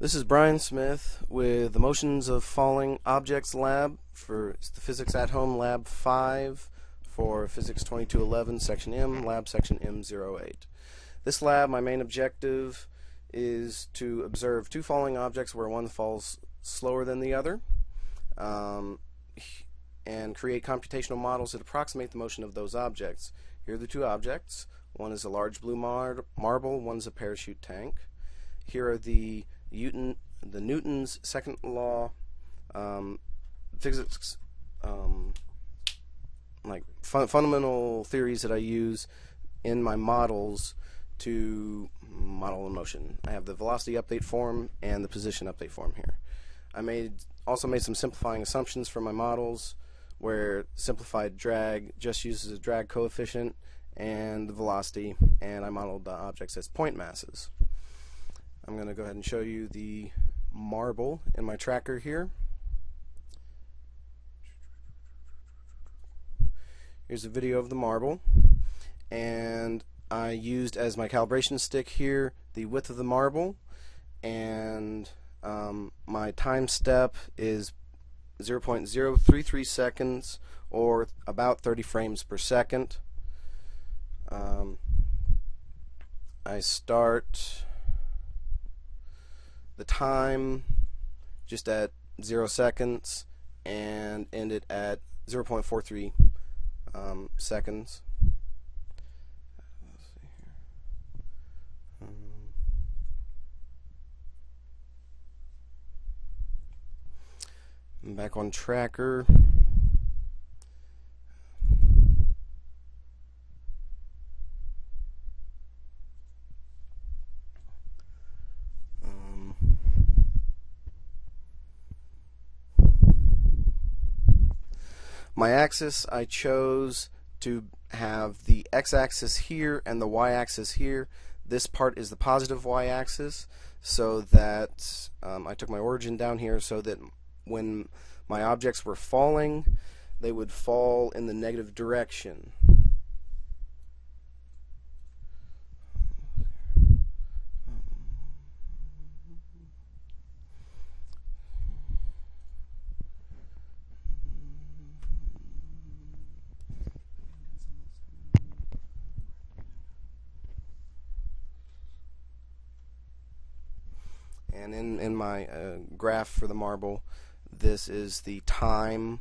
This is Brian Smith with the Motions of Falling Objects Lab for the Physics at Home Lab 5 for Physics 2211 Section M, Lab Section M08. This lab, my main objective is to observe two falling objects where one falls slower than the other and create computational models that approximate the motion of those objects. Here are the two objects. One is a large blue marble, one is a parachute tank. Here are the Newton's second law physics fundamental theories that I use in my models to model in motion. I have the velocity update form and the position update form here. I also made some simplifying assumptions for my models where simplified drag just uses a drag coefficient and the velocity, and I modeled the objects as point masses. I'm going to go ahead and show you the marble in my tracker here. Here's a video of the marble, and I used as my calibration stick here the width of the marble, and my time step is 0.033 seconds, or about 30 frames per second. I start the time just at 0 seconds and end it at 0.43 seconds. Let's see here. I'm back on tracker. My axis, I chose to have the x-axis here and the y-axis here. This part is the positive y-axis, so that I took my origin down here so that when my objects were falling, they would fall in the negative direction. And in my graph for the marble, this is the time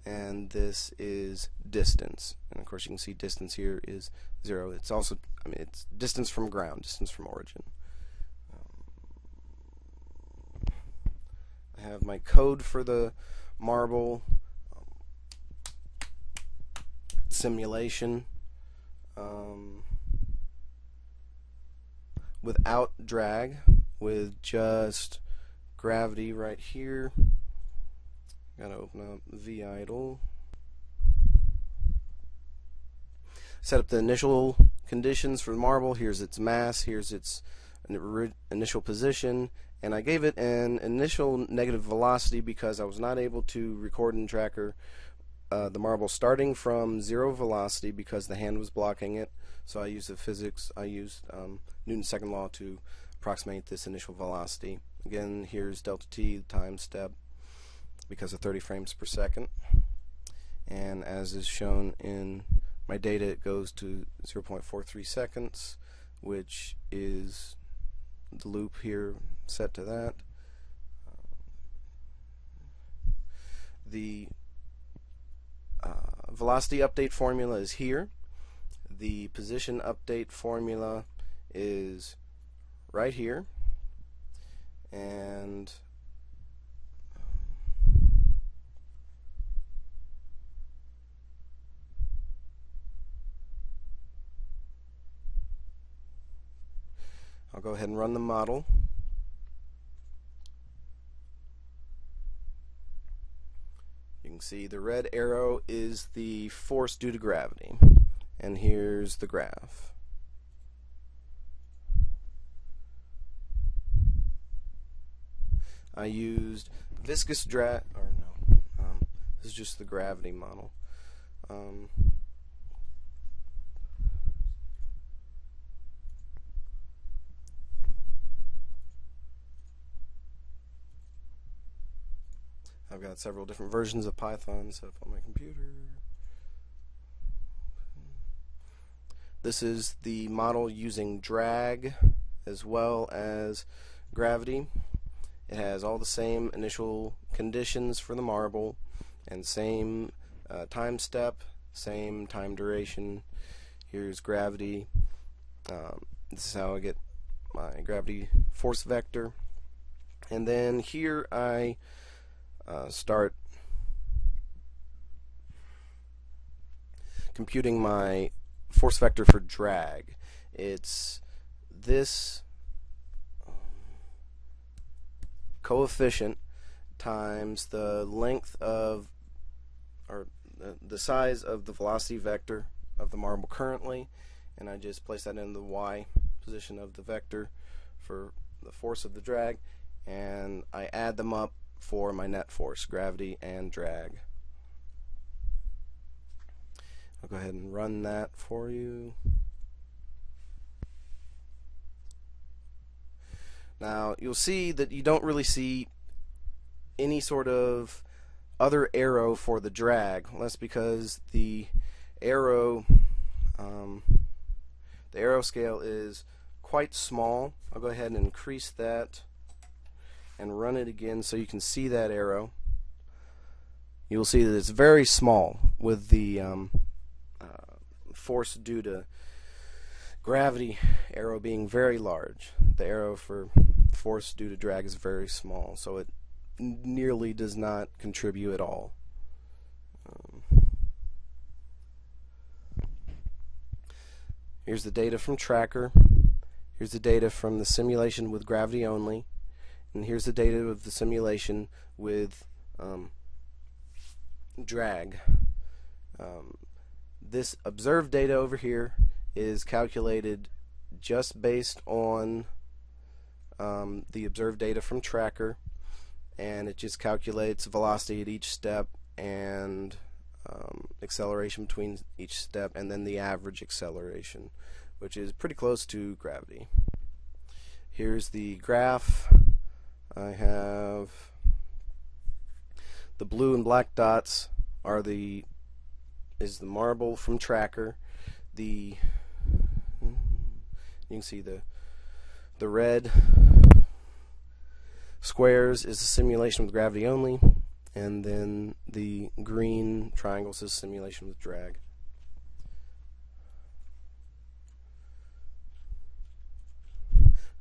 and this is distance. And of course you can see distance here is 0. It's also, it's distance from ground, distance from origin. I have my code for the marble simulation without drag, with just gravity right here. Gotta open up VIDLE. Set up the initial conditions for the marble. Here's its mass, here's its initial position, and I gave it an initial negative velocity because I was not able to record in tracker the marble starting from 0 velocity because the hand was blocking it. So I used Newton's second law to approximate this initial velocity. Again, here's delta t, the time step, because of 30 frames per second. And as is shown in my data, it goes to 0.43 seconds, which is the loop here set to that. The velocity update formula is here. The position update formula is right here, and I'll go ahead and run the model. You can see the red arrow is the force due to gravity, and here's the graph. I used viscous drag, or no, this is just the gravity model. I've got several different versions of Python set up on my computer. This is the model using drag as well as gravity. It has all the same initial conditions for the marble and same time step, same time duration. Here's gravity. This is how I get my gravity force vector. And then here I start computing my force vector for drag. It's this coefficient times the length of, or the size of the velocity vector of the marble currently, and I just place that in the y position of the vector for the force of the drag, and I add them up for my net force, gravity and drag. I'll go ahead and run that for you. Now you'll see that you don't really see any sort of other arrow for the drag. Well, that's because the arrow scale is quite small. I'll go ahead and increase that and run it again so you can see that arrow. You'll see that it's very small, with the force due to gravity arrow being very large. The arrow for force due to drag is very small, so it nearly does not contribute at all. Here's the data from tracker. Here's the data from the simulation with gravity only, and here's the data of the simulation with drag. This observed data over here is calculated just based on the observed data from tracker, and it just calculates velocity at each step and acceleration between each step, and then the average acceleration, which is pretty close to gravity. Here's the graph. I have the blue and black dots is the marble from tracker. You can see the red squares is a simulation with gravity only, and then the green triangles is simulation with drag.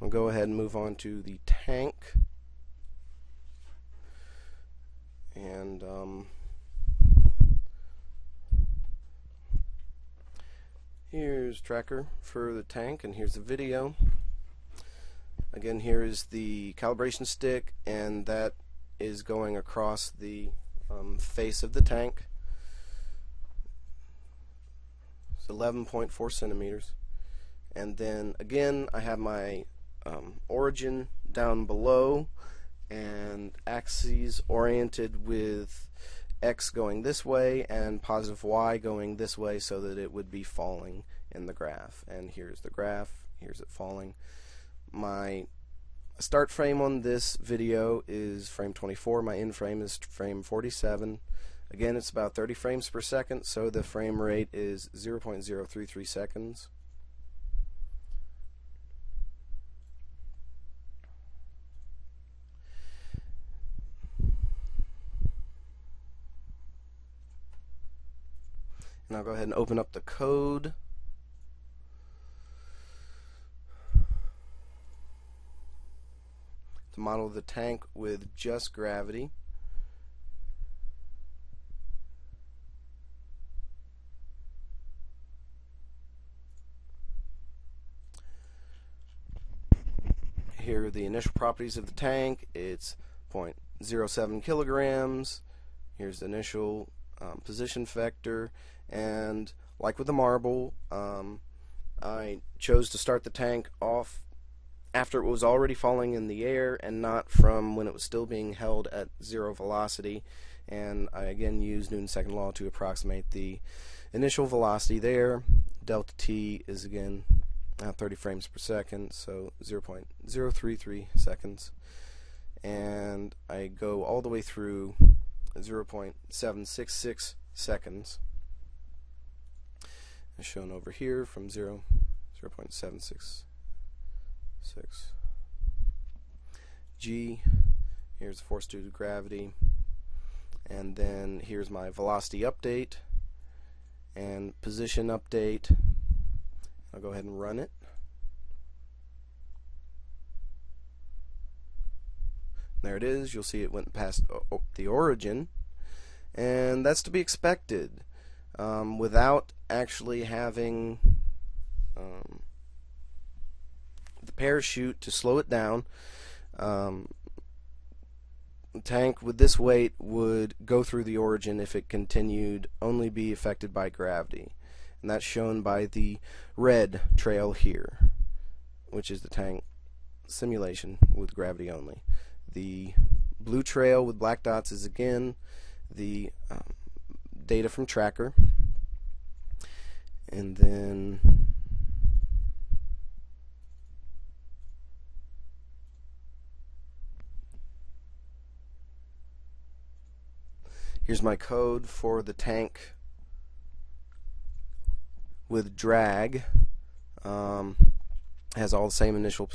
I'll go ahead and move on to the tank, and here's tracker for the tank, and here's the video. Again, here is the calibration stick, and that is going across the face of the tank. It's 11.4 centimeters. And then again, I have my origin down below, and axes oriented with X going this way and positive Y going this way, so that it would be falling in the graph. And here's the graph, here's it falling. My start frame on this video is frame 24, my end frame is frame 47. Again, it's about 30 frames per second, so the frame rate is 0.033 seconds. And I'll go ahead and open up the code. To model the tank with just gravity. Here are the initial properties of the tank. It's 0.07 kilograms. Here's the initial position vector, and like with the marble, I chose to start the tank off after it was already falling in the air and not from when it was still being held at zero velocity, and I again used Newton's second law to approximate the initial velocity there. Delta T is again 30 frames per second, so 0.033 seconds, and I go all the way through 0.766 seconds, as shown over here from 0.766 g. Here's the force due to gravity, and then here's my velocity update and position update. I'll go ahead and run it. There it is. You'll see it went past the origin, and that's to be expected without actually having the parachute to slow it down. The tank with this weight would go through the origin if it continued only be affected by gravity, and that's shown by the red trail here, which is the tank simulation with gravity only. The blue trail with black dots is again the data from tracker, and then here's my code for the tank with drag. Has all the same initial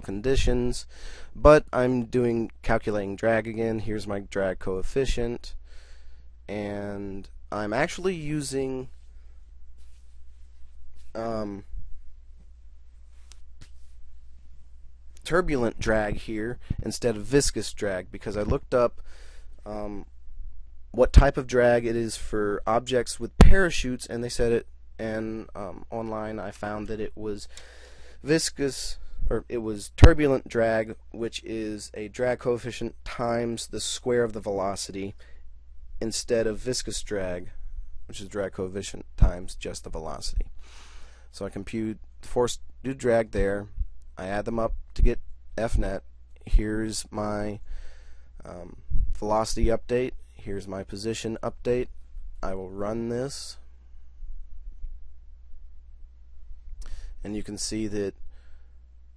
conditions, but I'm doing calculating drag again. Here's my drag coefficient, and I'm actually using turbulent drag here instead of viscous drag, because I looked up what type of drag it is for objects with parachutes, and they said it, and online I found that it was viscous, or it was turbulent drag, which is a drag coefficient times the square of the velocity, instead of viscous drag, which is drag coefficient times just the velocity. So I compute the force due to drag there. I add them up to get F net. Here's my velocity update. Here's my position update. I will run this, and you can see that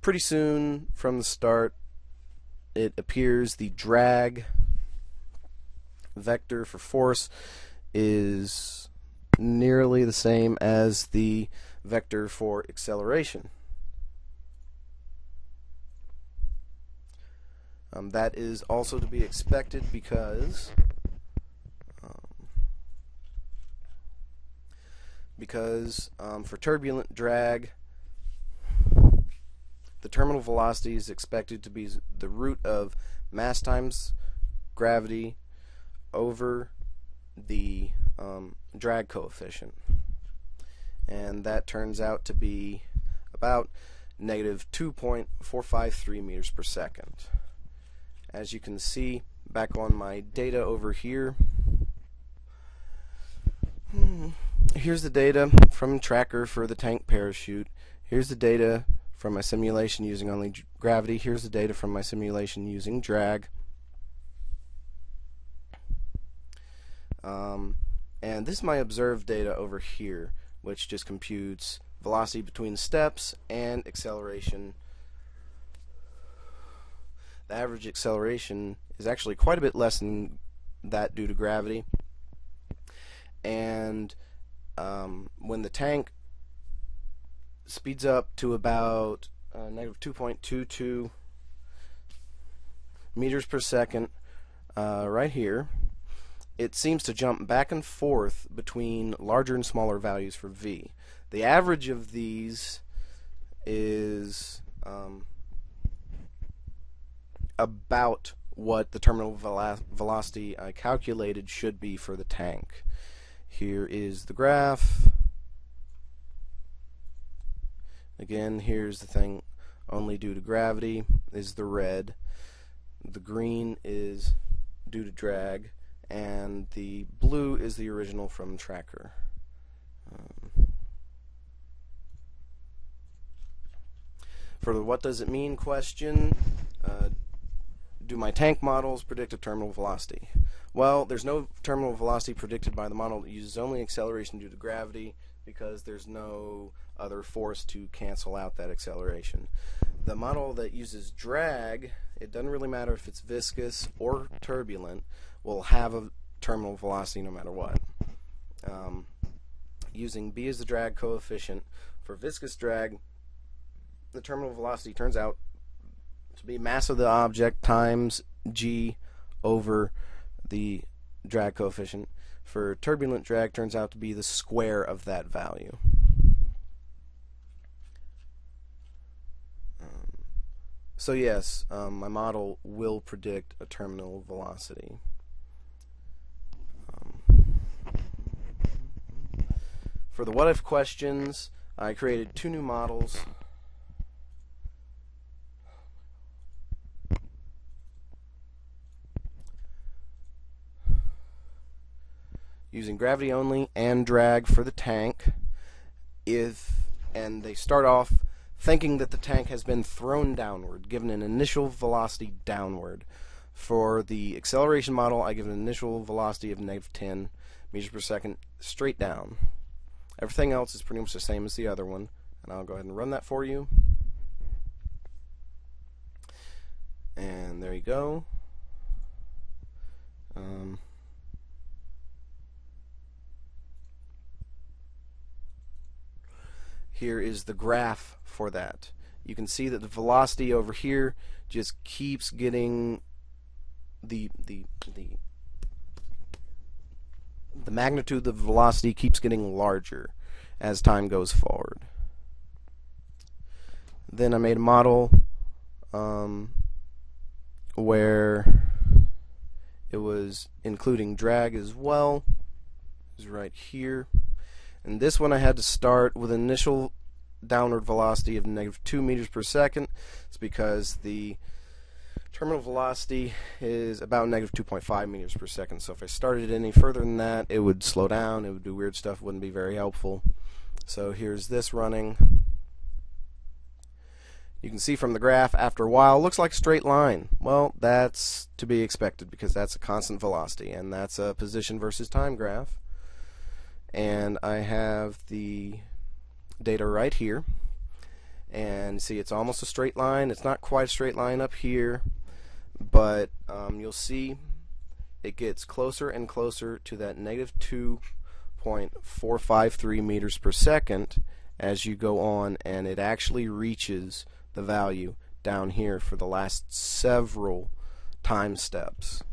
pretty soon from the start it appears the drag vector for force is nearly the same as the vector for acceleration. That is also to be expected because for turbulent drag, the terminal velocity is expected to be the root of mass times gravity over the drag coefficient, and that turns out to be about negative 2.453 meters per second. As you can see back on my data over here, here's the data from tracker for the tank parachute. Here's the data from my simulation using only gravity. Here's the data from my simulation using drag. And this is my observed data over here, which just computes velocity between steps and acceleration. The average acceleration is actually quite a bit less than that due to gravity. And when the tank speeds up to about negative 2.22 meters per second right here, it seems to jump back and forth between larger and smaller values for v. The average of these is about what the terminal velocity I calculated should be for the tank. Here is the graph. Again, here's the thing only due to gravity is the red. The green is due to drag, and the blue is the original from tracker. For the what does it mean question, do my tank models predict a terminal velocity? Well, there's no terminal velocity predicted by the model that uses only acceleration due to gravity, because there's no other force to cancel out that acceleration. The model that uses drag, it doesn't really matter if it's viscous or turbulent. will have a terminal velocity no matter what. Using B as the drag coefficient for viscous drag, the terminal velocity turns out to be mass of the object times g over the drag coefficient. For turbulent drag, turns out to be the square of that value. So yes, my model will predict a terminal velocity. For the what if questions, I created 2 new models. Using gravity only and drag for the tank. And they start off thinking that the tank has been thrown downward, given an initial velocity downward. For the acceleration model, I give an initial velocity of -10 meters per second straight down. Everything else is pretty much the same as the other one, and I'll go ahead and run that for you. And there you go. Here is the graph for that. You can see that the velocity over here just keeps getting the magnitude of the velocity keeps getting larger as time goes forward. Then I made a model where it was including drag as well. It's right here. And this one I had to start with an initial downward velocity of -2 meters per second. It's because the terminal velocity is about -2.5 meters per second. So if I started any further than that, it would slow down, it would do weird stuff, wouldn't be very helpful. So here's this running. You can see from the graph, after a while, it looks like a straight line. Well, that's to be expected because that's a constant velocity, and that's a position versus time graph. And I have the data right here, and see it's almost a straight line. It's not quite a straight line up here, but you'll see it gets closer and closer to that -2.453 meters per second as you go on, and it actually reaches the value down here for the last several time steps.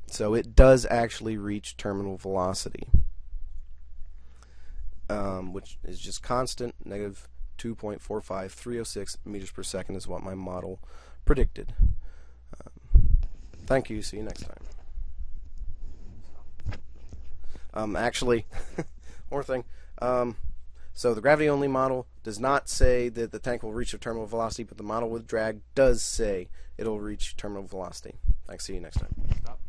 So it does actually reach terminal velocity, which is just constant. -2.45306 meters per second is what my model predicted. Thank you. See you next time. Actually, one more thing. So the gravity-only model does not say that the tank will reach a terminal velocity, but the model with drag does say it'll reach terminal velocity. Thanks. See you next time. Stop.